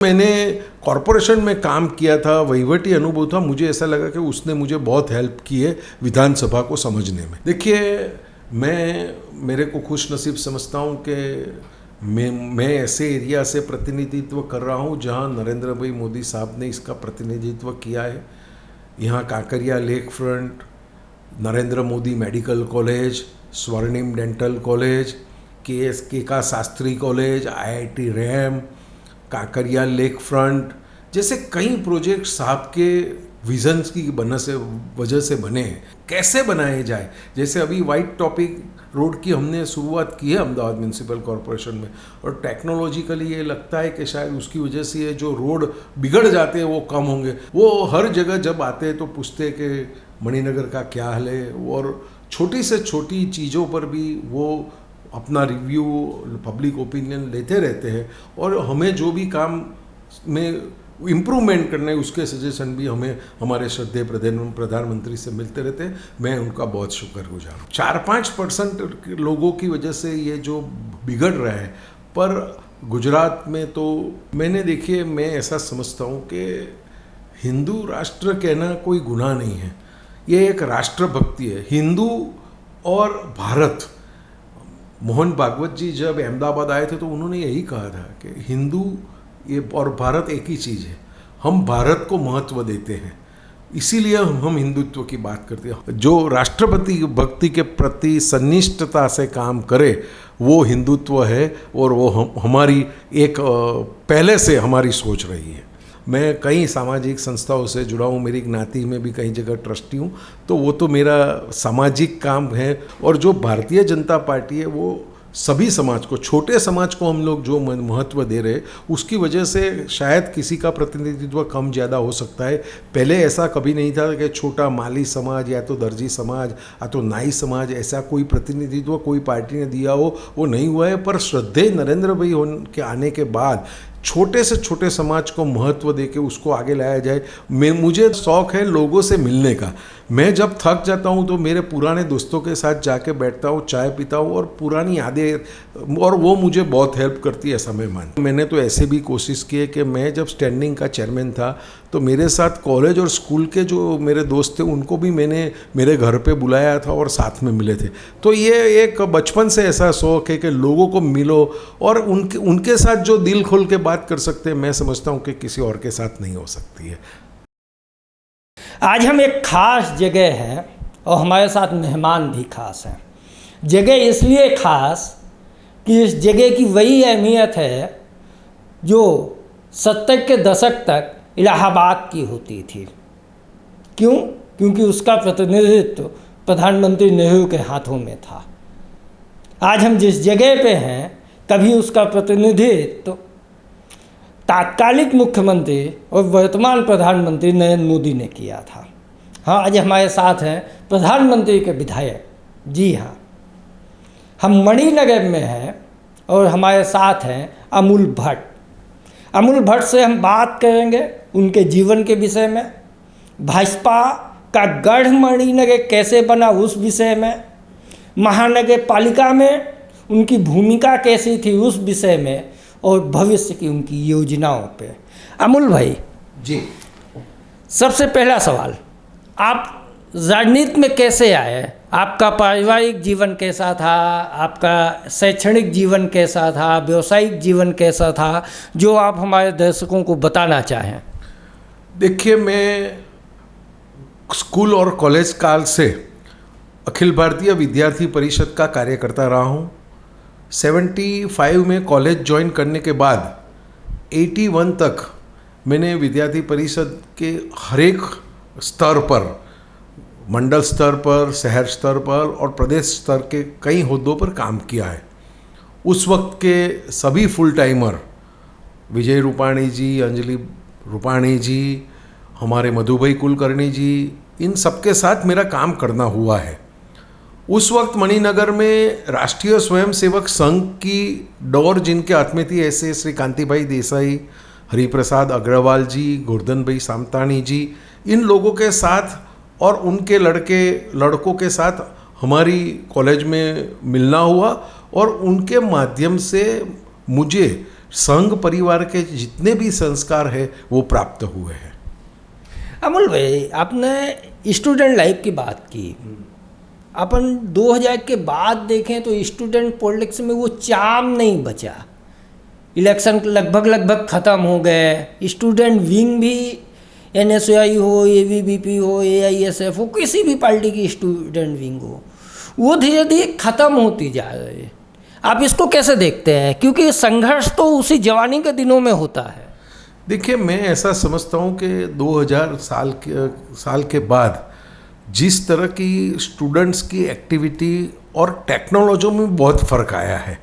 मैंने कॉरपोरेशन में काम किया था, वहीवटी अनुभव था। मुझे ऐसा लगा कि उसने मुझे बहुत हेल्प की है विधानसभा को समझने में। देखिए, मेरे को खुश नसीब समझता हूँ कि मैं ऐसे एरिया से प्रतिनिधित्व कर रहा हूँ जहाँ नरेंद्र भाई मोदी साहब ने इसका प्रतिनिधित्व किया है। यहाँ Kankaria lake front, Narendra Modi medical college, स्वर्णिम डेंटल कॉलेज, के Shastri college, IIT RAM, Kankaria lake front जैसे कई प्रोजेक्ट साहब के विजन्स की वजह से बने हैं। कैसे बनाए जाए, जैसे अभी वाइट टॉपिक रोड की हमने शुरुआत की है अहमदाबाद म्यूनसिपल कॉरपोरेशन में, और टेक्नोलॉजिकली ये लगता है कि शायद उसकी वजह से ये जो रोड बिगड़ जाते हैं वो कम होंगे। वो हर जगह जब आते हैं तो पूछते हैं कि मणिनगर का क्या हाल है, और छोटी से छोटी चीज़ों पर भी वो अपना रिव्यू, पब्लिक ओपिनियन लेते रहते हैं, और हमें जो भी काम में इम्प्रूवमेंट करना है उसके सजेशन भी हमें हमारे श्रद्धेय प्रधानमंत्री से मिलते रहते हैं। मैं उनका बहुत शुक्रगुजार हूँ। 4-5% लोगों की वजह से ये जो बिगड़ रहा है, पर गुजरात में तो मैंने देखिए, मैं ऐसा समझता हूँ कि हिंदू राष्ट्र कहना कोई गुनाह नहीं है, ये एक राष्ट्रभक्ति है। हिंदू और भारत, मोहन भागवत जी जब अहमदाबाद आए थे तो उन्होंने यही कहा था कि हिंदू ये और भारत एक ही चीज़ है। हम भारत को महत्व देते हैं, इसीलिए हम हिंदुत्व की बात करते हैं। जो राष्ट्रपति भक्ति के प्रति सन्निष्ठता से काम करे वो हिंदुत्व है, और वो हमारी एक पहले से हमारी सोच रही है। मैं कई सामाजिक संस्थाओं से जुड़ा हूँ, मेरी ज्ञाति में भी कई जगह ट्रस्टी हूँ, तो वो तो मेरा सामाजिक काम है। और जो भारतीय जनता पार्टी है वो सभी समाज को, छोटे समाज को हम लोग जो महत्व दे रहे, उसकी वजह से शायद किसी का प्रतिनिधित्व कम ज़्यादा हो सकता है। पहले ऐसा कभी नहीं था कि छोटा माली समाज या तो दर्जी समाज या तो नाई समाज, ऐसा कोई प्रतिनिधित्व कोई पार्टी ने दिया हो, वो नहीं हुआ है। पर श्रद्धेय नरेंद्र भाई के आने के बाद छोटे से छोटे समाज को महत्व देके उसको आगे लाया जाए। मुझे शौक़ है लोगों से मिलने का। मैं जब थक जाता हूँ तो मेरे पुराने दोस्तों के साथ जाके बैठता हूँ, चाय पीता हूँ, और पुरानी यादें, और वो मुझे बहुत हेल्प करती है समय मानती। मैंने तो ऐसे भी कोशिश की है कि मैं जब स्टैंडिंग का चेयरमैन था तो मेरे साथ कॉलेज और स्कूल के जो मेरे दोस्त थे उनको भी मैंने मेरे घर पे बुलाया था और साथ में मिले थे। तो ये एक बचपन से ऐसा शौक़ है कि लोगों को मिलो और उनके साथ जो दिल खोल के बात कर सकते हैं, मैं समझता हूँ कि किसी और के साथ नहीं हो सकती है। आज हम एक खास जगह हैं और हमारे साथ मेहमान भी खास हैं। जगह इसलिए खास कि इस जगह की वही अहमियत है जो 70 के दशक तक इलाहाबाद की होती थी। क्यों? क्योंकि उसका प्रतिनिधित्व प्रधानमंत्री नेहरू के हाथों में था। आज हम जिस जगह पे हैं, कभी उसका प्रतिनिधित्व तात्कालिक मुख्यमंत्री और वर्तमान प्रधानमंत्री नरेंद्र मोदी ने किया था। हाँ, आज हमारे साथ हैं प्रधानमंत्री के विधायक। जी हाँ, हम मणिनगर में हैं और हमारे साथ हैं अमूल भट्ट। अमूल भट्ट से हम बात करेंगे उनके जीवन के विषय में, भाजपा का गढ़ मणिनगर कैसे बना उस विषय में, महानगर पालिका में उनकी भूमिका कैसी थी उस विषय में, और भविष्य की उनकी योजनाओं पे। अमूल भाई जी, सबसे पहला सवाल, आप राजनीति में कैसे आए? आपका पारिवारिक जीवन कैसा था? आपका शैक्षणिक जीवन कैसा था? व्यवसायिक जीवन कैसा था, जो आप हमारे दर्शकों को बताना चाहें? देखिए, मैं स्कूल और कॉलेज काल से अखिल भारतीय विद्यार्थी परिषद का कार्यकर्ता रहा हूँ। 75 में कॉलेज ज्वाइन करने के बाद 81 तक मैंने विद्यार्थी परिषद के हर एक स्तर पर, मंडल स्तर पर, शहर स्तर पर और प्रदेश स्तर के कई ओहदों पर काम किया है। उस वक्त के सभी फुल टाइमर, विजय रूपाणी जी, अंजलि रूपाणी जी, हमारे मधुभाई कुलकर्णी जी, इन सबके साथ मेरा काम करना हुआ है। उस वक्त मणिनगर में राष्ट्रीय स्वयंसेवक संघ की डोर जिनके हाथ में थी, ऐसे श्री कांतिभाई देसाई, हरिप्रसाद अग्रवाल जी, गोवर्धन भाई सामतानी जी, इन लोगों के साथ और उनके लड़कों के साथ हमारी कॉलेज में मिलना हुआ, और उनके माध्यम से मुझे संघ परिवार के जितने भी संस्कार है वो प्राप्त हुए हैं। अमोल भाई, आपने स्टूडेंट लाइफ की बात की। अपन 2000 के बाद देखें तो स्टूडेंट पॉलिटिक्स में वो चार्म नहीं बचा। इलेक्शन लगभग ख़त्म हो गए। स्टूडेंट विंग भी NSUI हो, ABVP हो, AISF हो, किसी भी पार्टी की स्टूडेंट विंग हो, वो धीरे धीरे ख़त्म होती जा रही है। आप इसको कैसे देखते हैं? क्योंकि संघर्ष तो उसी जवानी के दिनों में होता है। देखिए, मैं ऐसा समझता हूँ कि 2000 साल के बाद जिस तरह की स्टूडेंट्स की एक्टिविटी और टेक्नोलॉजी में बहुत फ़र्क आया है।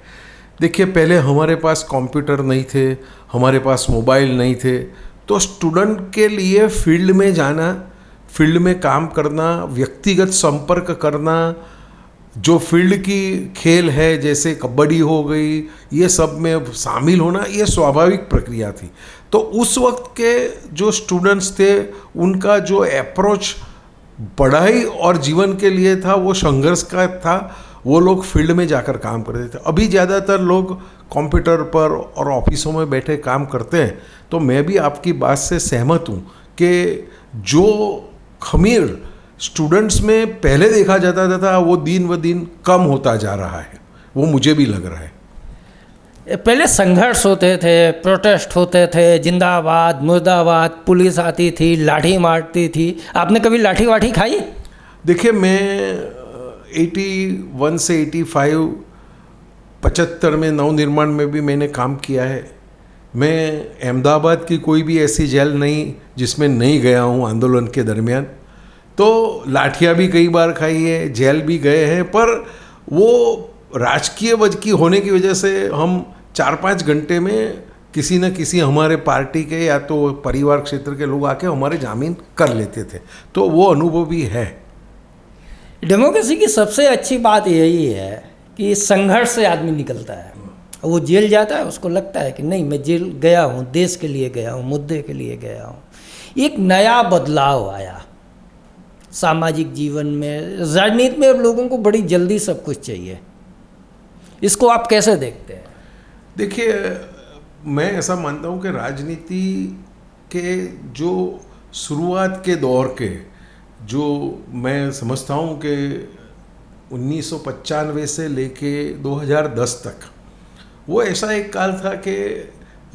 देखिए, पहले हमारे पास कंप्यूटर नहीं थे, हमारे पास मोबाइल नहीं थे, तो स्टूडेंट के लिए फील्ड में जाना, फील्ड में काम करना, व्यक्तिगत संपर्क करना, जो फील्ड की खेल है जैसे कबड्डी हो गई, ये सब में शामिल होना, ये स्वाभाविक प्रक्रिया थी। तो उस वक्त के जो स्टूडेंट्स थे उनका जो अप्रोच पढ़ाई और जीवन के लिए था वो संघर्ष का था। वो लोग फील्ड में जाकर काम करते थे। अभी ज़्यादातर लोग कंप्यूटर पर और ऑफिसों में बैठे काम करते हैं। तो मैं भी आपकी बात से सहमत हूँ कि जो खमीर स्टूडेंट्स में पहले देखा जाता था वो दिन ब दिन कम होता जा रहा है, वो मुझे भी लग रहा है। पहले संघर्ष होते थे, प्रोटेस्ट होते थे, जिंदाबाद मुर्दाबाद, पुलिस आती थी, लाठी मारती थी। आपने कभी लाठी वाठी खाई? देखिए, मैं 81 से 85, 75 में नवनिर्माण में भी मैंने काम किया है। मैं अहमदाबाद की कोई भी ऐसी जेल नहीं जिसमें नहीं गया हूँ आंदोलन के दरमियान। तो लाठियाँ भी कई बार खाई है, जेल भी गए हैं, पर वो राजकीय वजह की होने की वजह से हम 4-5 घंटे में किसी न किसी हमारे पार्टी के या तो परिवार क्षेत्र के लोग आके हमारे जामीन कर लेते थे। तो वो अनुभव भी है। डेमोक्रेसी की सबसे अच्छी बात यही है कि संघर्ष से आदमी निकलता है। वो जेल जाता है, उसको लगता है कि नहीं, मैं जेल गया हूँ, देश के लिए गया हूँ, मुद्दे के लिए गया हूँ। एक नया बदलाव आया सामाजिक जीवन में। राजनीति में अब लोगों को बड़ी जल्दी सब कुछ चाहिए। इसको आप कैसे देखते हैं? देखिए, मैं ऐसा मानता हूँ कि राजनीति के जो शुरुआत के दौर के जो मैं समझता हूँ कि 1995 से लेके 2010 तक वो ऐसा एक काल था कि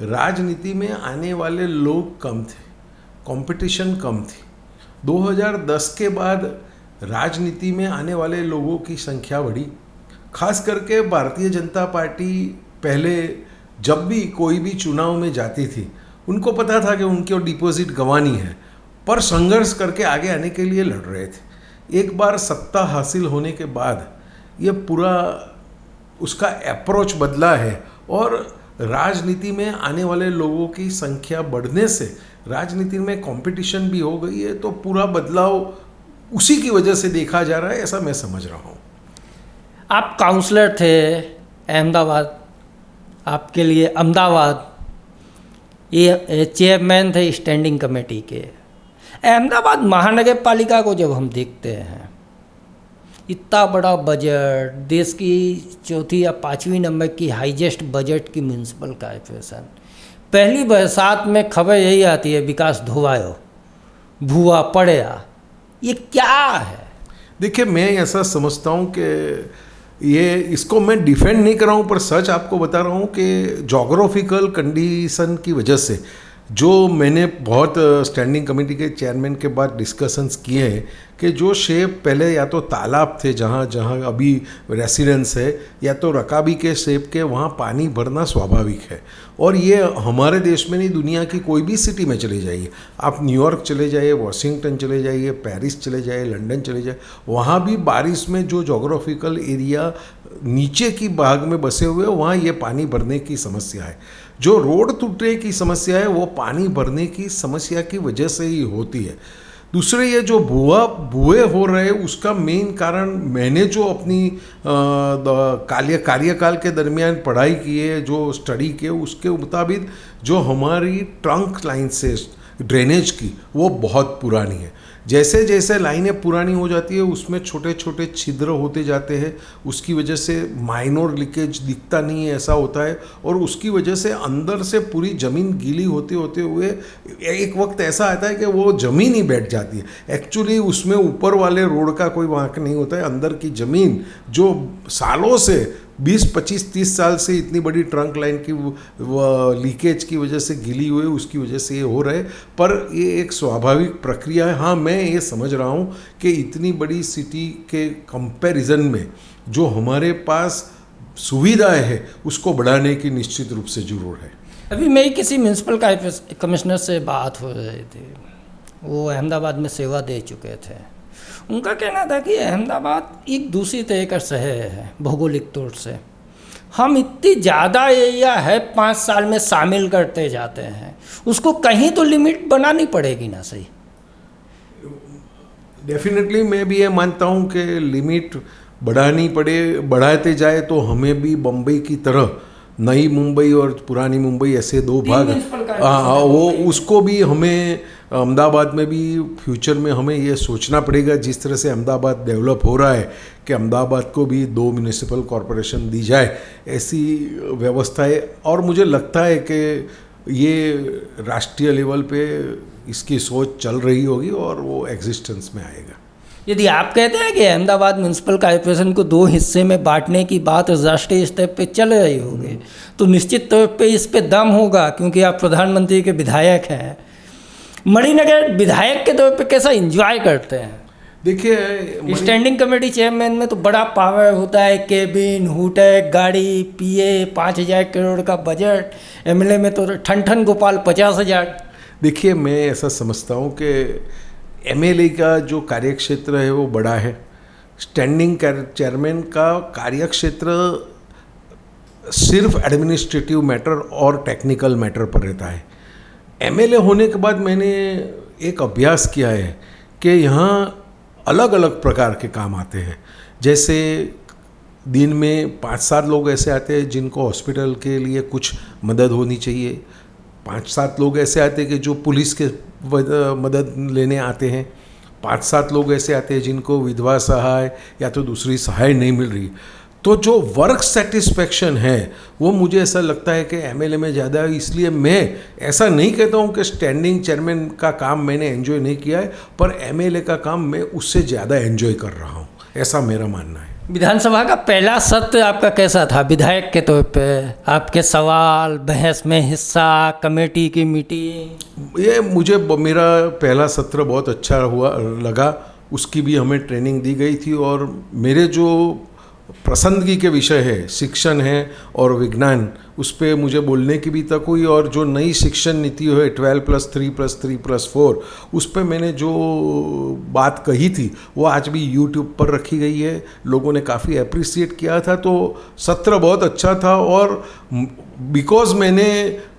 राजनीति में आने वाले लोग कम थे, कंपटीशन कम थी। 2010 के बाद राजनीति में आने वाले लोगों की संख्या बढ़ी। खास करके भारतीय जनता पार्टी पहले जब भी कोई भी चुनाव में जाती थी, उनको पता था कि उनको डिपॉजिट गंवानी है, पर संघर्ष करके आगे आने के लिए लड़ रहे थे। एक बार सत्ता हासिल होने के बाद ये पूरा उसका अप्रोच बदला है और राजनीति में आने वाले लोगों की संख्या बढ़ने से राजनीति में कंपटीशन भी हो गई है। तो पूरा बदलाव उसी की वजह से देखा जा रहा है, ऐसा मैं समझ रहा हूँ। आप काउंसलर थे अहमदाबाद, आपके लिए अहमदाबाद, ये चेयरमैन थे स्टैंडिंग कमेटी के। अहमदाबाद महानगर पालिका को जब हम देखते हैं, इतना बड़ा बजट, देश की 4 या 5वीं नंबर की हाईएस्ट बजट की म्यूनसिपल कॉर्पोरेशन, पहली बरसात में खबर यही आती है विकास धोवायो, भुआ पड़ेगा। ये क्या है? देखिए, मैं ऐसा समझता हूँ कि ये इसको मैं डिफेंड नहीं कर रहा हूँ, पर सच आपको बता रहा हूँ कि जोग्राफिकल कंडीशन की वजह से जो मैंने बहुत स्टैंडिंग कमेटी के चेयरमैन के बाद डिस्कशंस किए हैं कि जो शेप पहले या तो तालाब थे जहाँ जहाँ अभी रेसिडेंस है, या तो रकाबी के शेप के, वहाँ पानी भरना स्वाभाविक है। और ये हमारे देश में नहीं, दुनिया की कोई भी सिटी में चले जाइए, आप न्यूयॉर्क चले जाइए, वॉशिंगटन चले जाइए, पेरिस चले जाइए, लंदन चले जाइए, वहाँ भी बारिश में जो जोग्राफिकल एरिया नीचे की भाग में बसे हुए हैं, वहाँ ये पानी भरने की समस्या है। जो रोड टूटने की समस्या है वो पानी भरने की समस्या की वजह से ही होती है। दूसरे, ये जो भुए हो रहे उसका मेन कारण मैंने जो अपनी कार्यकाल के दरमियान पढ़ाई की है, जो स्टडी किए, उसके मुताबिक जो हमारी ट्रंक लाइन से ड्रेनेज की वो बहुत पुरानी है। जैसे जैसे लाइनें पुरानी हो जाती है उसमें छोटे छोटे छिद्र होते जाते हैं, उसकी वजह से माइनर लीकेज दिखता नहीं है ऐसा होता है, और उसकी वजह से अंदर से पूरी ज़मीन गीली होते होते हुए एक वक्त ऐसा आता है कि वो ज़मीन ही बैठ जाती है। एक्चुअली उसमें ऊपर वाले रोड का कोई वांक नहीं होता है, अंदर की ज़मीन जो सालों से 20, 25, 30 साल से इतनी बड़ी ट्रंक लाइन की लीकेज की वजह से गिली हुई, उसकी वजह से ये हो रहा है। पर ये एक स्वाभाविक प्रक्रिया है। हाँ, मैं ये समझ रहा हूँ कि इतनी बड़ी सिटी के कंपैरिजन में जो हमारे पास सुविधाएं है उसको बढ़ाने की निश्चित रूप से ज़रूर है। अभी मेरी किसी म्यूनसिपल कमिश्नर से बात हो रही थी, वो अहमदाबाद में सेवा दे चुके थे। उनका कहना था कि अहमदाबाद एक दूसरी तरह का शहर है भौगोलिक तौर से। हम इतनी ज़्यादा एरिया है 5 साल में शामिल करते जाते हैं, उसको कहीं तो लिमिट बनानी पड़ेगी ना। सही, डेफिनेटली मैं भी ये मानता हूँ कि लिमिट बढ़ाते जाए तो हमें भी बम्बई की तरह नई मुंबई और पुरानी मुंबई ऐसे दो भाग, वो उसको भी हमें अहमदाबाद में भी फ्यूचर में हमें ये सोचना पड़ेगा, जिस तरह से अहमदाबाद डेवलप हो रहा है कि अहमदाबाद को भी 2 म्यूनिसिपल कॉरपोरेशन दी जाए, ऐसी व्यवस्था है। और मुझे लगता है कि ये राष्ट्रीय लेवल पे इसकी सोच चल रही होगी और वो एग्जिस्टेंस में आएगा। यदि आप कहते हैं कि अहमदाबाद म्यूनसिपल कॉरपोरेशन को 2 हिस्से में बांटने की बात राष्ट्रीय स्तर पे चल रही होगी, तो निश्चित तौर पे इस पे दम होगा, क्योंकि आप प्रधानमंत्री के विधायक हैं। मणिनगर विधायक के तौर पे कैसा एंजॉय करते हैं? देखिए, स्टैंडिंग कमेटी चेयरमैन में तो बड़ा पावर होता है, केबिन, हूटेक, गाड़ी, पीए, 5,000 करोड़ का बजट। एमएलए में तो ठन गोपाल 50,000। देखिए, मैं ऐसा समझता हूँ कि एमएलए का जो कार्यक्षेत्र है वो बड़ा है। स्टैंडिंग चेयरमैन का कार्यक्षेत्र सिर्फ एडमिनिस्ट्रेटिव मैटर और टेक्निकल मैटर पर रहता है। एमएलए होने के बाद मैंने एक अभ्यास किया है कि यहाँ अलग अलग प्रकार के काम आते हैं। जैसे दिन में 5-7 लोग ऐसे आते हैं जिनको हॉस्पिटल के लिए कुछ मदद होनी चाहिए, 5-7 लोग ऐसे आते हैं कि जो पुलिस के मदद लेने आते हैं, 5-7 लोग ऐसे आते हैं जिनको विधवा सहाय या तो दूसरी सहाय नहीं मिल रही। तो जो वर्क सेटिस्फैक्शन है वो मुझे ऐसा लगता है कि एमएलए में ज़्यादा है। इसलिए मैं ऐसा नहीं कहता हूँ कि स्टैंडिंग चेयरमैन का काम मैंने एंजॉय नहीं किया है, पर एमएलए का काम मैं उससे ज़्यादा एंजॉय कर रहा हूँ, ऐसा मेरा मानना है। विधानसभा का पहला सत्र आपका कैसा था विधायक के तौर पे? आपके सवाल, बहस में हिस्सा, कमेटी की मीटिंग? ये मुझे मेरा पहला सत्र बहुत अच्छा लगा। उसकी भी हमें ट्रेनिंग दी गई थी और मेरे जो पसंदगी के विषय है, शिक्षण है और विज्ञान, उस पर मुझे बोलने की भी तक हुई। और जो नई शिक्षण नीति है 12+3+3+4, उस पर मैंने जो बात कही थी वो आज भी यूट्यूब पर रखी गई है, लोगों ने काफ़ी अप्रिसिएट किया था। तो सत्र बहुत अच्छा था। और बिकॉज़ मैंने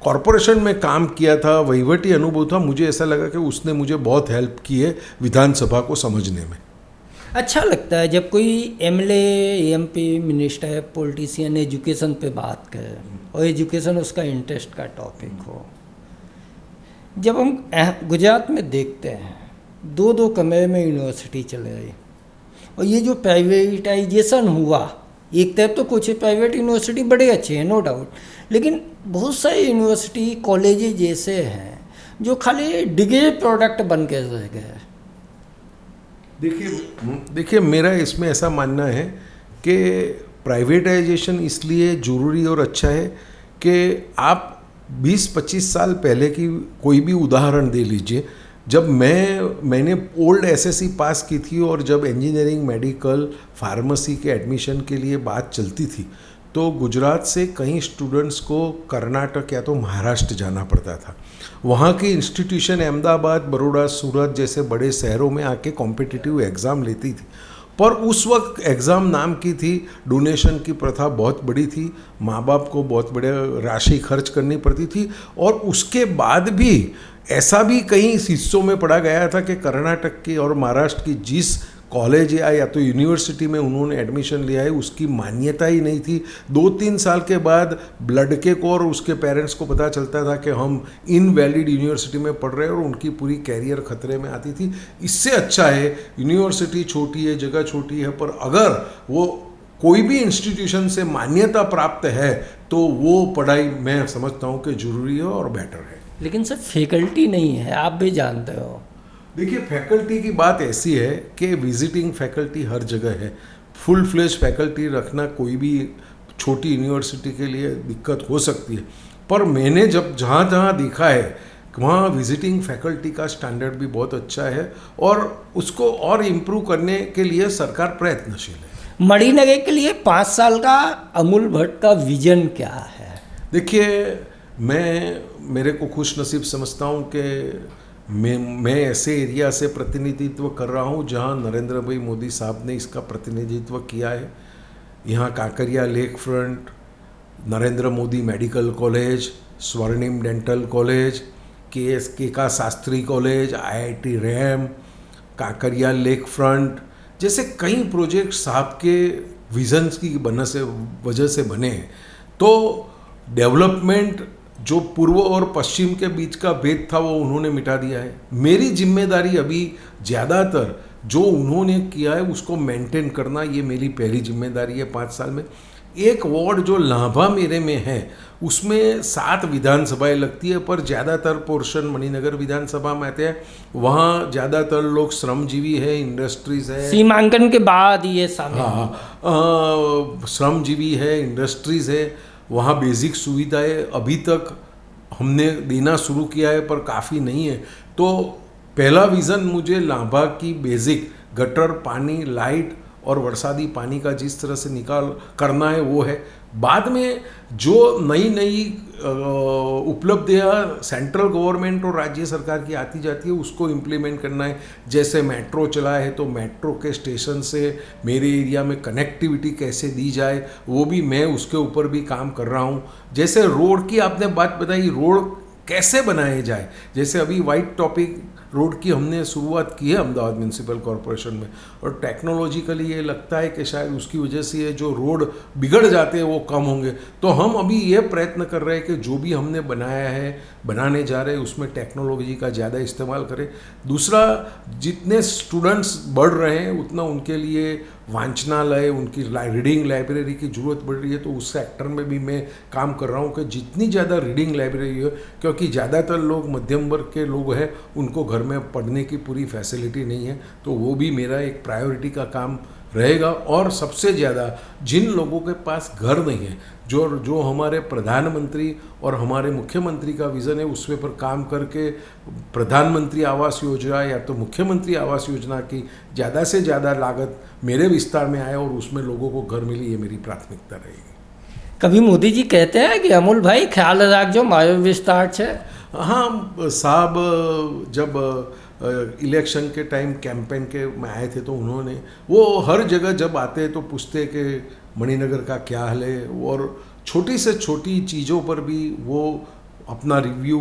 कॉरपोरेशन में काम किया था, वहीवटी अनुभव था, मुझे ऐसा लगा कि उसने मुझे बहुत हेल्प की है विधानसभा को समझने में। अच्छा लगता है जब कोई MLA, MP, minister, politician education पे बात करे और एजुकेशन उसका इंटरेस्ट का टॉपिक हो। जब हम गुजरात में देखते हैं 2-2 कमरे में यूनिवर्सिटी चले रही, और ये जो प्राइवेटाइजेशन हुआ, एक तरफ तो कुछ प्राइवेट यूनिवर्सिटी बड़े अच्छे हैं नो डाउट, लेकिन बहुत सारी यूनिवर्सिटी, कॉलेजेस जैसे हैं जो खाली डिग्री प्रोडक्ट बन के रह गए। देखिए, मेरा इसमें ऐसा मानना है कि प्राइवेटाइजेशन इसलिए ज़रूरी और अच्छा है कि आप 20-25 साल पहले की कोई भी उदाहरण दे लीजिए। जब मैंने ओल्ड एसएससी पास की थी और जब इंजीनियरिंग, मेडिकल, फार्मेसी के एडमिशन के लिए बात चलती थी तो गुजरात से कई स्टूडेंट्स को कर्नाटक या तो महाराष्ट्र जाना पड़ता था। वहाँ की इंस्टीट्यूशन अहमदाबाद, बड़ौदा, सूरत जैसे बड़े शहरों में आके कॉम्पिटिटिव एग्ज़ाम लेती थी। पर उस वक्त एग्ज़ाम नाम की थी, डोनेशन की प्रथा बहुत बड़ी थी, माँ बाप को बहुत बड़े राशि खर्च करनी पड़ती थी। और उसके बाद भी ऐसा भी कई हिस्सों में पढ़ा गया था कि कर्नाटक की और महाराष्ट्र की जिस कॉलेज या तो यूनिवर्सिटी में उन्होंने एडमिशन लिया है उसकी मान्यता ही नहीं थी। 2-3 साल के बाद लड़के को और उसके पेरेंट्स को पता चलता था कि हम इनवैलिड यूनिवर्सिटी में पढ़ रहे हैं और उनकी पूरी कैरियर खतरे में आती थी। इससे अच्छा है यूनिवर्सिटी छोटी है, जगह छोटी है, पर अगर वो कोई भी इंस्टीट्यूशन से मान्यता प्राप्त है तो वो पढ़ाई मैं समझता हूँ कि ज़रूरी है और बेटर है। लेकिन सर फैकल्टी नहीं है, आप भी जानते हो। देखिए फैकल्टी की बात ऐसी है कि विजिटिंग फैकल्टी हर जगह है। फुल फ्लेज फैकल्टी रखना कोई भी छोटी यूनिवर्सिटी के लिए दिक्कत हो सकती है, पर मैंने जब जहाँ जहाँ देखा है वहाँ विजिटिंग फैकल्टी का स्टैंडर्ड भी बहुत अच्छा है और उसको और इम्प्रूव करने के लिए सरकार प्रयत्नशील है। मणिनगर के लिए 5 साल का अमूल भट्ट का विजन क्या है? देखिए मेरे को खुश नसीब समझता हूँ कि मैं ऐसे एरिया से प्रतिनिधित्व कर रहा हूँ जहाँ नरेंद्र भाई मोदी साहब ने इसका प्रतिनिधित्व किया है। यहाँ Kankaria lake front, Narendra Modi medical college, स्वर्णिम डेंटल कॉलेज, के का Shastri college, IIT RAM, Kankaria lake front जैसे कई प्रोजेक्ट साहब के विजन्स की वजह से बने हैं। तो डेवलपमेंट जो पूर्व और पश्चिम के बीच का भेद था वो उन्होंने मिटा दिया है। मेरी जिम्मेदारी अभी ज़्यादातर जो उन्होंने किया है उसको मेंटेन करना, ये मेरी पहली जिम्मेदारी है 5 साल में। एक वार्ड जो लाभा मेरे में है उसमें 7 विधानसभाएं लगती है, पर ज़्यादातर पोर्शन मणिनगर विधानसभा में आते हैं। वहाँ ज़्यादातर लोग श्रमजीवी है, इंडस्ट्रीज है, सीमांकन के बाद ये शामिल। हाँ, श्रमजीवी है, इंडस्ट्रीज है। वहाँ बेसिक सुविधाएं अभी तक हमने देना शुरू किया है पर काफ़ी नहीं है। तो पहला विज़न मुझे लाभा की बेसिक गटर, पानी, लाइट और बरसाती पानी का जिस तरह से निकाल करना है वो है। बाद में जो नई नई उपलब्धियाँ सेंट्रल गवर्नमेंट और राज्य सरकार की आती जाती है उसको इम्प्लीमेंट करना है। जैसे मेट्रो चला है तो मेट्रो के स्टेशन से मेरे एरिया में कनेक्टिविटी कैसे दी जाए वो भी मैं उसके ऊपर भी काम कर रहा हूँ। जैसे रोड की आपने बात बताई, रोड कैसे बनाए जाए, जैसे अभी वाइट टॉपिक रोड की हमने शुरुआत की है अहमदाबाद म्यूनसिपल कॉरपोरेशन में, और टेक्नोलॉजिकली ये लगता है कि शायद उसकी वजह से ये जो रोड बिगड़ जाते हैं वो कम होंगे। तो हम अभी ये प्रयत्न कर रहे हैं कि जो भी हमने बनाया है, बनाने जा रहे हैं, उसमें टेक्नोलॉजी का ज़्यादा इस्तेमाल करें। दूसरा, जितने स्टूडेंट्स बढ़ रहे हैं उतना उनके लिए वांचनालय, उनकी रीडिंग लाइब्रेरी की ज़रूरत बढ़ रही है। तो उस सेक्टर में भी मैं काम कर रहा हूँ कि जितनी ज़्यादा रीडिंग लाइब्रेरी हो, क्योंकि ज़्यादातर लोग मध्यम वर्ग के लोग हैं, उनको घर में पढ़ने की पूरी फैसिलिटी नहीं है। तो वो भी मेरा एक प्रायोरिटी का काम रहेगा। और सबसे ज़्यादा जिन लोगों के पास घर नहीं है, जो हमारे प्रधानमंत्री और हमारे मुख्यमंत्री का विज़न है उसमें पर काम करके प्रधानमंत्री आवास योजना या तो मुख्यमंत्री आवास योजना की ज़्यादा से ज़्यादा लागत मेरे विस्तार में आए और उसमें लोगों को घर मिले, ये मेरी प्राथमिकता रहेगी। कभी मोदी जी कहते हैं कि अमूल भाई ख्याल रखजो मारो विस्तार है? हाँ साहब, जब इलेक्शन के टाइम कैंपेन के में आए थे तो उन्होंने वो हर जगह जब आते हैं तो पूछते कि मणिनगर का क्या हाल है, और छोटी से छोटी चीज़ों पर भी वो अपना रिव्यू,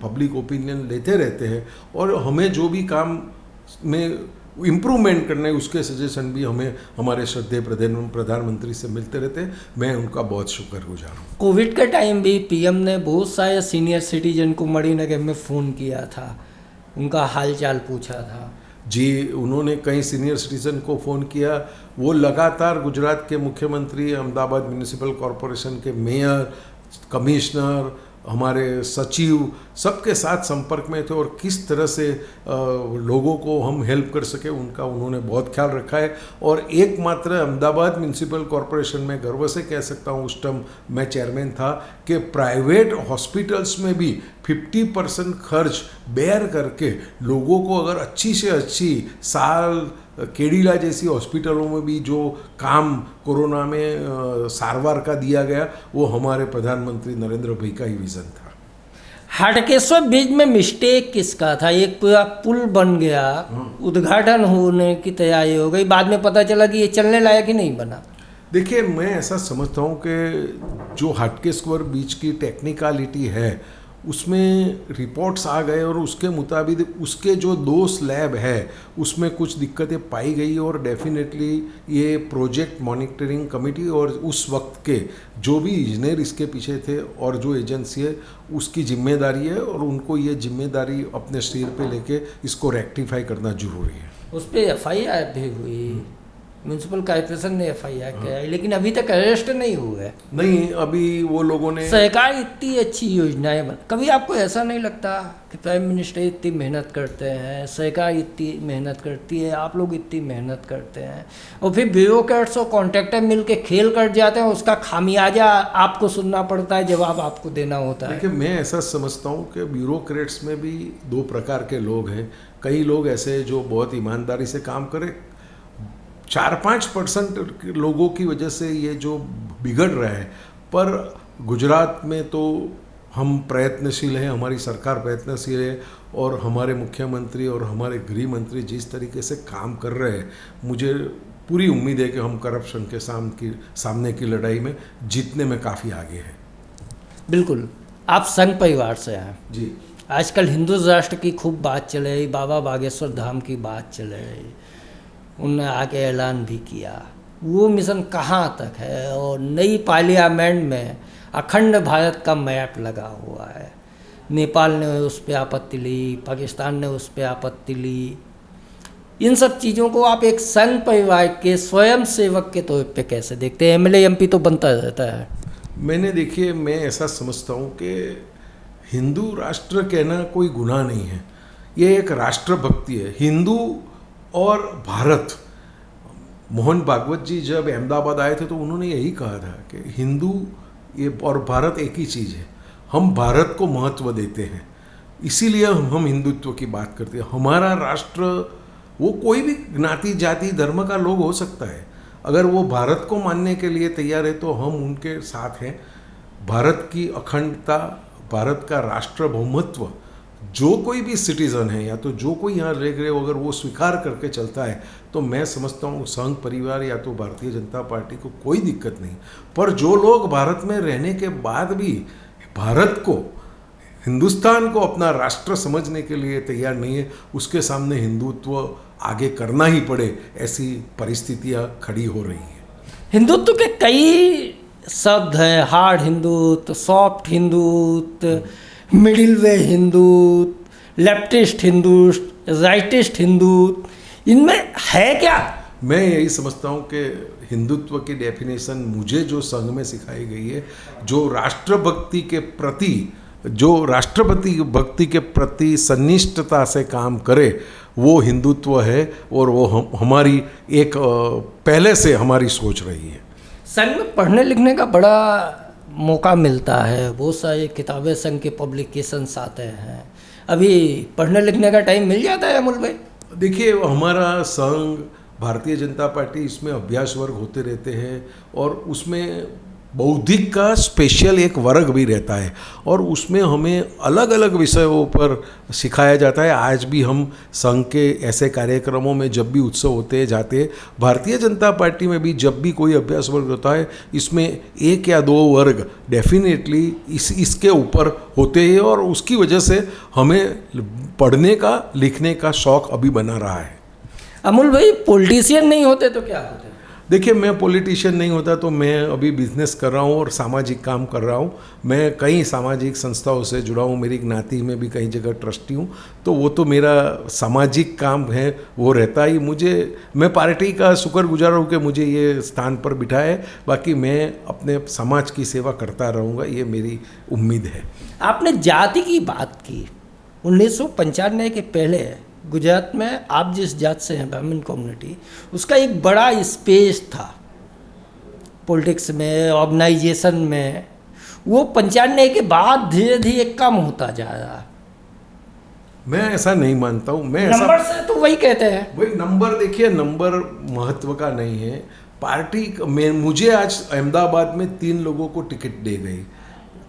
पब्लिक ओपिनियन लेते रहते हैं। और हमें जो भी काम में इम्प्रूवमेंट करना है उसके सजेशन भी हमें हमारे श्रद्धेय प्रधानमंत्री से मिलते रहते हैं। मैं उनका बहुत शुक्रगुजार हूँ। कोविड के टाइम भी पीएम ने बहुत सारे सीनियर सिटीजन को मणिनगर में फ़ोन किया था, उनका हालचाल पूछा था। जी, उन्होंने कई सीनियर सिटीजन को फ़ोन किया। वो लगातार गुजरात के मुख्यमंत्री, अहमदाबाद म्यूनिसिपल कॉरपोरेशन के मेयर, कमिश्नर, हमारे सचिव सबके साथ संपर्क में थे और किस तरह से लोगों को हम हेल्प कर सके उनका उन्होंने बहुत ख्याल रखा है। और एकमात्र अहमदाबाद म्यूनिसिपल कॉरपोरेशन में गर्व से कह सकता हूँ, उस टाइम मैं चेयरमैन था, कि प्राइवेट हॉस्पिटल्स में भी 50% खर्च बेयर करके लोगों को अगर अच्छी से अच्छी साल केडिला जैसी हॉस्पिटलों में भी जो काम कोरोना में सारवार का दिया गया वो हमारे प्रधानमंत्री नरेंद्र भाई का ही विज़न था। हाटकेश्वर ब्रिज में मिस्टेक किसका था? एक पूरा पुल बन गया, उद्घाटन होने की तैयारी हो गई, बाद में पता चला कि ये चलने लायक ही नहीं बना। देखिए, मैं ऐसा समझता हूँ कि जो हाटकेश्वर ब्रिज की टेक्निकलिटी है उसमें रिपोर्ट्स आ गए और उसके मुताबिक उसके जो 2 स्लैब है उसमें कुछ दिक्कतें पाई गई और डेफिनेटली ये प्रोजेक्ट मॉनिटरिंग कमेटी और उस वक्त के जो भी इंजीनियर इसके पीछे थे और जो एजेंसी है उसकी जिम्मेदारी है और उनको ये जिम्मेदारी अपने सिर पे लेके इसको रेक्टिफाई करना जरूरी है। उस पर FIR भी हुई, म्यूनसिपल कॉर्पोरेशन ने FIR किया है, लेकिन अभी तक अरेस्ट नहीं हुए हैं। नहीं, अभी वो लोगों ने सरकार इतनी अच्छी योजनाएं बन, कभी आपको ऐसा नहीं लगता कि प्राइम मिनिस्टर इतनी मेहनत करते हैं, सरकार इतनी मेहनत करती है, आप लोग इतनी मेहनत करते हैं और फिर ब्यूरोक्रेट्स और कॉन्ट्रैक्टर मिल के खेल कर जाते हैं, उसका खामियाजा आपको सुनना पड़ता है, जवाब आपको देना होता है। देखिए, मैं ऐसा समझता हूँ कि ब्यूरोक्रेट्स में भी 2 प्रकार के लोग हैं। कई लोग ऐसे जो बहुत ईमानदारी से काम करें, 4-5% लोगों की वजह से ये जो बिगड़ रहा है। पर गुजरात में तो हम प्रयत्नशील हैं, हमारी सरकार प्रयत्नशील है और हमारे मुख्यमंत्री और हमारे गृह मंत्री जिस तरीके से काम कर रहे हैं, मुझे पूरी उम्मीद है कि हम करप्शन के सामने की लड़ाई में जीतने में काफ़ी आगे हैं। बिल्कुल, आप संघ परिवार से हैं जी। आजकल हिंदू राष्ट्र की खूब बात चल रही, बाबा बागेश्वर धाम की बात चल रही, उन्होंने आके ऐलान भी किया। वो मिशन कहाँ तक है? और नई पार्लियामेंट में अखंड भारत का मैप लगा हुआ है। नेपाल ने उस पर आपत्ति ली, पाकिस्तान ने उस पर आपत्ति ली। इन सब चीज़ों को आप एक संघ परिवार के स्वयं सेवक के तौर पे कैसे देखते हैं? MLA MP तो बनता रहता है। देखिए, मैं ऐसा समझता हूँ कि हिंदू राष्ट्र कहना कोई गुनाह नहीं है, ये एक राष्ट्रभक्ति है। हिंदू और भारत, मोहन भागवत जी जब अहमदाबाद आए थे तो उन्होंने यही कहा था कि हिंदू ये और भारत एक ही चीज़ है, हम भारत को महत्व देते हैं, इसीलिए हम हिंदुत्व की बात करते हैं। हमारा राष्ट्र, वो कोई भी ज्ञाति जाति धर्म का लोग हो सकता है, अगर वो भारत को मानने के लिए तैयार है तो हम उनके साथ हैं। भारत की अखंडता, भारत का राष्ट्रभौमत्व, जो कोई भी सिटीज़न है या तो जो कोई यहाँ रह गए, अगर वो स्वीकार करके चलता है तो मैं समझता हूँ संघ परिवार या तो भारतीय जनता पार्टी को कोई दिक्कत नहीं। पर जो लोग भारत में रहने के बाद भी भारत को, हिंदुस्तान को अपना राष्ट्र समझने के लिए तैयार नहीं है, उसके सामने हिंदुत्व आगे करना ही पड़े, ऐसी परिस्थितियाँ खड़ी हो रही हैं। हिंदुत्व के कई शब्द हैं, hard Hindutva, soft Hindutva, middle way Hindutva, leftist Hindutva, rightist Hindutva, इनमें है क्या? मैं यही समझता हूँ कि हिंदुत्व की डेफिनेशन मुझे जो संघ में सिखाई गई है, जो राष्ट्रभक्ति के प्रति, जो राष्ट्रपति भक्ति के प्रति सन्निष्ठता से काम करे, वो हिंदुत्व है और वो हमारी एक पहले से हमारी सोच रही है। संघ में पढ़ने लिखने का बड़ा मौका मिलता है, बहुत सारी किताबें संघ के पब्लिकेशंस आते हैं, अभी पढ़ने लिखने का टाइम मिल जाता है अमूल भाई? देखिए, हमारा संघ, भारतीय जनता पार्टी, इसमें अभ्यास वर्ग होते रहते हैं और उसमें बौद्धिक का स्पेशल एक वर्ग भी रहता है और उसमें हमें अलग अलग विषयों पर सिखाया जाता है। आज भी हम संघ के ऐसे कार्यक्रमों में जब भी उत्सव होते हैं जाते हैं, भारतीय जनता पार्टी में भी जब भी कोई अभ्यास वर्ग होता है, इसमें 1 या 2 वर्ग डेफिनेटली इसके ऊपर होते हैं और उसकी वजह से हमें पढ़ने का, लिखने का शौक़ अभी बना रहा है। अमूल भाई, पॉलिटिशियन नहीं होते तो क्या होते? देखिए, मैं पॉलिटिशियन नहीं होता तो मैं अभी बिजनेस कर रहा हूँ और सामाजिक काम कर रहा हूँ। मैं कई सामाजिक संस्थाओं से जुड़ा हूँ, मेरी ज्ञाति में भी कई जगह ट्रस्टी हूँ, तो वो तो मेरा सामाजिक काम है, वो रहता ही। मैं पार्टी का शुक्रगुजार हूँ कि मुझे ये स्थान पर बिठाया है, बाकी मैं अपने समाज की सेवा करता रहूँगा, ये मेरी उम्मीद है। आपने जाति की बात की, 1995 के पहले गुजरात में आप जिस जात से हैं, ब्राह्मण कम्युनिटी, उसका एक बड़ा स्पेस था पॉलिटिक्स में, ऑर्गेनाइजेशन में। वो 95 के बाद धीरे धीरे कम होता जा रहा है। मैं ऐसा नहीं मानता हूँ। नंबर से तो वही कहते हैं। वही नंबर, देखिए, नंबर महत्व का नहीं है। पार्टी में मुझे आज अहमदाबाद में 3 लोगों को टिकट दे गई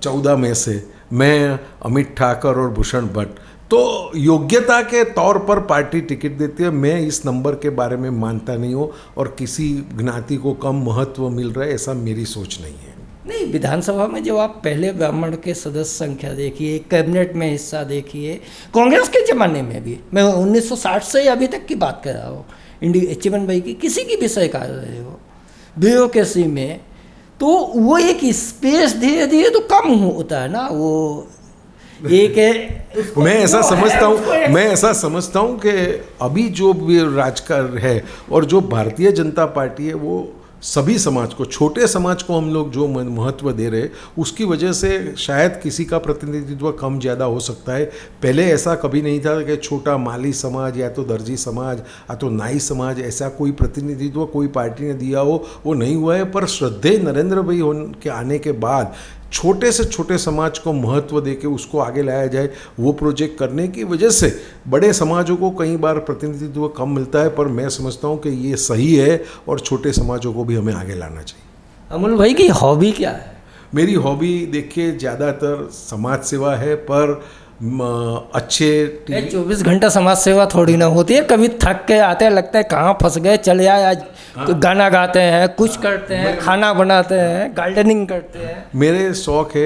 14 में से, मैं, अमित ठाकर और भूषण भट्ट। तो योग्यता के तौर पर पार्टी टिकट देती है। मैं इस नंबर के बारे में मानता नहीं हूँ और किसी ज्ञाति को कम महत्व मिल रहा है, ऐसा मेरी सोच नहीं है। नहीं, विधानसभा में जब आप पहले ब्राह्मण के सदस्य संख्या देखिए, कैबिनेट में हिस्सा देखिए, कांग्रेस के ज़माने में भी, मैं 1960 से अभी तक की बात कर रहा हूँ, चिमन भाई की किसी की भी सरकार रहे हो, ब्यूरोक्रेसी में, तो वो एक स्पेस धीरे धीरे तो कम होता है ना, वो एक है। मैं ऐसा समझता हूँ कि अभी जो भी राजकारण है और जो भारतीय जनता पार्टी है, वो सभी समाज को, छोटे समाज को हम लोग जो महत्व दे रहे, उसकी वजह से शायद किसी का प्रतिनिधित्व कम ज़्यादा हो सकता है। पहले ऐसा कभी नहीं था कि छोटा माली समाज या तो दर्जी समाज या तो नाई समाज, ऐसा कोई प्रतिनिधित्व कोई पार्टी ने दिया हो, वो नहीं हुआ है। पर श्रद्धेय नरेंद्र भाई के आने के बाद छोटे से छोटे समाज को महत्व देके उसको आगे लाया जाए, वो प्रोजेक्ट करने की वजह से बड़े समाजों को कई बार प्रतिनिधित्व कम मिलता है। पर मैं समझता हूँ कि ये सही है और छोटे समाजों को भी हमें आगे लाना चाहिए। अमूल भाई की हॉबी क्या है? मेरी हॉबी देखिए ज़्यादातर समाज सेवा है, पर अच्छे 24 घंटा समाज सेवा थोड़ी ना होती है। कभी थक के आते हैं, लगता है कहाँ फंस गए, चले आए आज। तो गाना गाते हैं, कुछ करते हैं, खाना बनाते हैं, गार्डनिंग करते हैं। मेरे शौक है,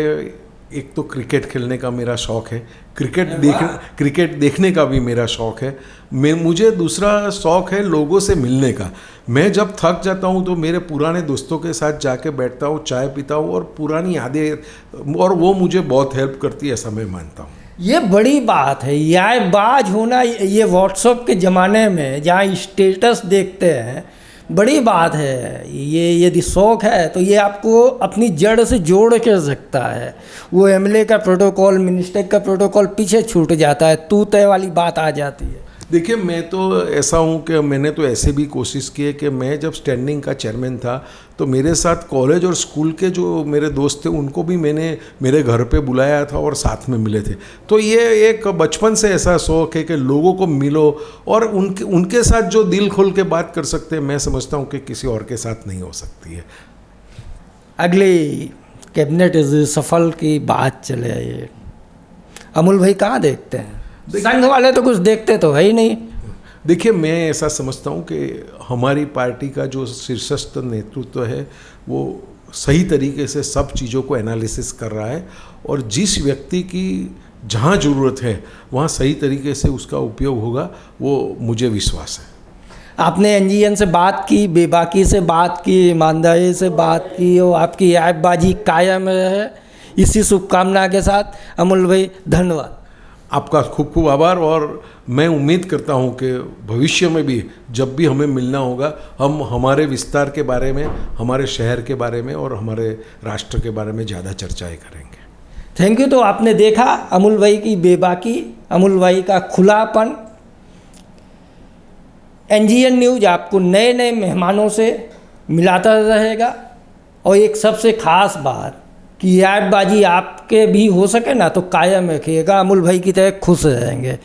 एक तो क्रिकेट खेलने का मेरा शौक है, क्रिकेट देखने का भी मेरा शौक है। मुझे दूसरा शौक है लोगों से मिलने का। मैं जब थक जाता हूँ तो मेरे पुराने दोस्तों के साथ जाके बैठता हूँ, चाय पीता हूँ और पुरानी यादें, और वो मुझे बहुत हेल्प करती है, ऐसा मैं मानता हूँ। ये बड़ी बात है, यादबाज होना। ये व्हाट्सएप के ज़माने में जहाँ स्टेटस देखते हैं, बड़ी बात है। ये यदि शौक़ है तो ये आपको अपनी जड़ से जोड़ के रखता है। वो एमएलए का प्रोटोकॉल, मिनिस्टर का प्रोटोकॉल पीछे छूट जाता है, तू तय वाली बात आ जाती है। देखिए, मैं तो ऐसा हूँ कि मैंने तो ऐसे भी कोशिश की है कि मैं जब स्टैंडिंग का चेयरमैन था तो मेरे साथ कॉलेज और स्कूल के जो मेरे दोस्त थे उनको भी मैंने मेरे घर पे बुलाया था और साथ में मिले थे। तो ये एक बचपन से ऐसा शौक़ है कि लोगों को मिलो और उनके साथ जो दिल खोल के बात कर सकते हैं, मैं समझता हूँ कि किसी और के साथ नहीं हो सकती है। अगली कैबिनेट सफल की बात चले आइए, अमूल भाई कहाँ देखते हैं? संघ वाले तो कुछ देखते तो है ही नहीं। देखिए, मैं ऐसा समझता हूँ कि हमारी पार्टी का जो शीर्षस्थ नेतृत्व है वो सही तरीके से सब चीज़ों को एनालिसिस कर रहा है और जिस व्यक्ति की जहाँ ज़रूरत है वहाँ सही तरीके से उसका उपयोग होगा, वो मुझे विश्वास है। आपने एनजीएन से बात की, बेबाकी से बात की, ईमानदारी से बात की और आपकी यादबाजी कायम है। इसी शुभकामना के साथ अमूल भाई, धन्यवाद। आपका खूब खूब आभार। और मैं उम्मीद करता हूं कि भविष्य में भी जब भी हमें मिलना होगा, हम हमारे विस्तार के बारे में, हमारे शहर के बारे में और हमारे राष्ट्र के बारे में ज़्यादा चर्चाएं करेंगे। Thank you. तो आपने देखा अमूल भाई की बेबाकी, अमूल भाई का खुलापन। एनजीएन न्यूज़ आपको नए नए मेहमानों से मिलाता रहेगा और एक सबसे ख़ास बात कि यादबाजी आपके भी हो सके ना तो कायम रखिएगा, अमूल भाई की तरह खुश रहेंगे।